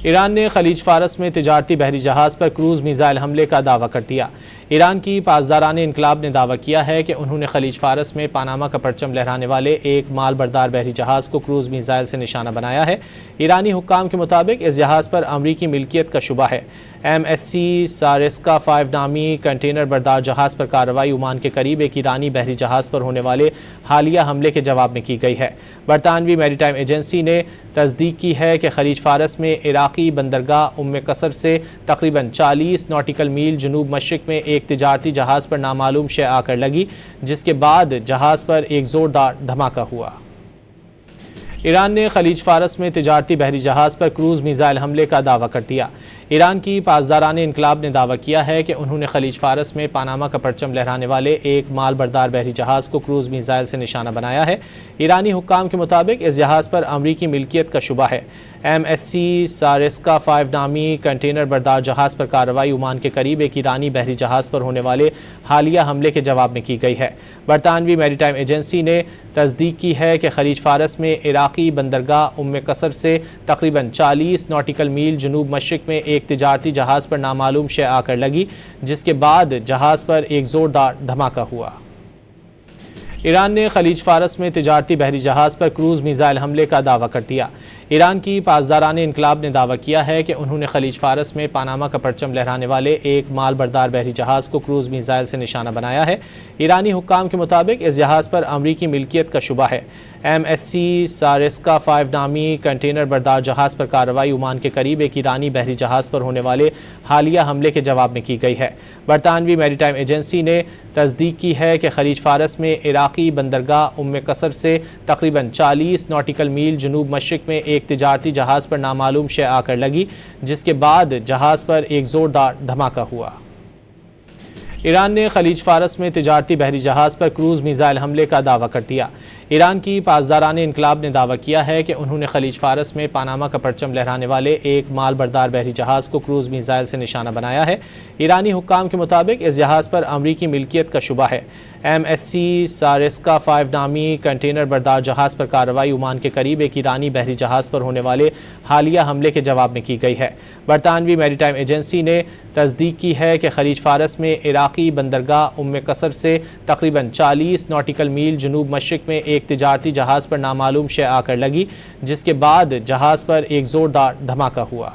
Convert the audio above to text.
ایران نے خلیج فارس میں تجارتی بحری جہاز پر کروز میزائل حملے کا دعویٰ کر دیا۔ ایران کی پاسداران انقلاب نے دعویٰ کیا ہے کہ انہوں نے خلیج فارس میں پاناما کا پرچم لہرانے والے ایک مال بردار بحری جہاز کو کروز میزائل سے نشانہ بنایا ہے۔ ایرانی حکام کے مطابق اس جہاز پر امریکی ملکیت کا شبہ ہے۔ MSC سارسکا 5 نامی کنٹینر بردار جہاز پر کارروائی عمان کے قریب ایک ایرانی بحری جہاز پر ہونے والے حالیہ حملے کے جواب میں کی گئی ہے۔ برطانوی میری ٹائم ایجنسی نے تصدیق کی ہے کہ خلیج فارس میں عراقی بندرگاہ قصر سے تقریباً 40 ناٹیکل میل جنوب مشرق میں ایک تجارتی جہاز پر نامعلوم شے آ کر لگی، جس کے بعد جہاز پر ایک زوردار دھماکہ ہوا۔ ایران نے خلیج فارس میں تجارتی بحری جہاز پر کروز میزائل حملے کا دعویٰ کر دیا۔ ایران کی پاسداران انقلاب نے دعویٰ کیا ہے کہ انہوں نے خلیج فارس میں پاناما کا پرچم لہرانے والے ایک مال بردار بحری جہاز کو کروز میزائل سے نشانہ بنایا ہے۔ ایرانی حکام کے مطابق اس جہاز پر امریکی ملکیت کا شبہ ہے۔ MSC سارسکا 5 نامی کنٹینر بردار جہاز پر کارروائی عمان کے قریب ایک ایرانی بحری جہاز پر ہونے والے حالیہ حملے کے جواب میں کی گئی ہے۔ برطانوی میری ٹائم ایجنسی نے تصدیق کی ہے کہ خلیج فارس میں عراقی بندرگاہ قصر سے تقریباً 40 ناٹیکل میل جنوب مشرق میں ایک تجارتی جہاز پر نامعلوم شے آ کر لگی، جس کے بعد جہاز پر ایک زوردار دھماکہ ہوا۔ ایران نے خلیج فارس میں تجارتی بحری جہاز پر کروز میزائل حملے کا دعویٰ کر دیا۔ ایران کی پاسداران انقلاب نے دعویٰ کیا ہے کہ انہوں نے خلیج فارس میں پاناما کا پرچم لہرانے والے ایک مال بردار بحری جہاز کو کروز میزائل سے نشانہ بنایا ہے۔ ایرانی حکام کے مطابق اس جہاز پر امریکی ملکیت کا شبہ ہے۔ MSC سارسکا 5 نامی کنٹینر بردار جہاز پر کارروائی عمان کے قریب ایک ایرانی بحری جہاز پر ہونے والے حالیہ حملے کے جواب میں کی گئی ہے۔ برطانوی میری ٹائم ایجنسی نے تصدیق کی ہے کہ خلیج فارس میں عراقی بندرگاہ قصر سے تقریباً 40 ناٹیکل میل جنوب مشرق میں ایک تجارتی جہاز پر نامعلوم شے آ کر لگی، جس کے بعد جہاز پر ایک زوردار دھماکہ ہوا۔ ایران نے خلیج فارس میں تجارتی بحری جہاز پر کروز میزائل حملے کا دعویٰ کر دیا۔ ایران کی پاسداران انقلاب نے دعویٰ کیا ہے کہ انہوں نے خلیج فارس میں پاناما کا پرچم لہرانے والے ایک مال بردار بحری جہاز کو کروز میزائل سے نشانہ بنایا ہے۔ ایرانی حکام کے مطابق اس جہاز پر امریکی ملکیت کا شبہ ہے۔ MSC سارسکا 5 نامی کنٹینر بردار جہاز پر کارروائی عمان کے قریب ایک ایرانی بحری جہاز پر ہونے والے حالیہ حملے کے جواب میں کی گئی ہے۔ برطانوی میری ٹائم ایجنسی نے تصدیق کی ہے کہ خلیج فارس میں عراقی بندرگاہ قصر سے تقریباً 40 ناٹیکل میل جنوب مشرق میں ایک تجارتی جہاز پر نامعلوم شے آ کر لگی، جس کے بعد جہاز پر ایک زوردار دھماکہ ہوا۔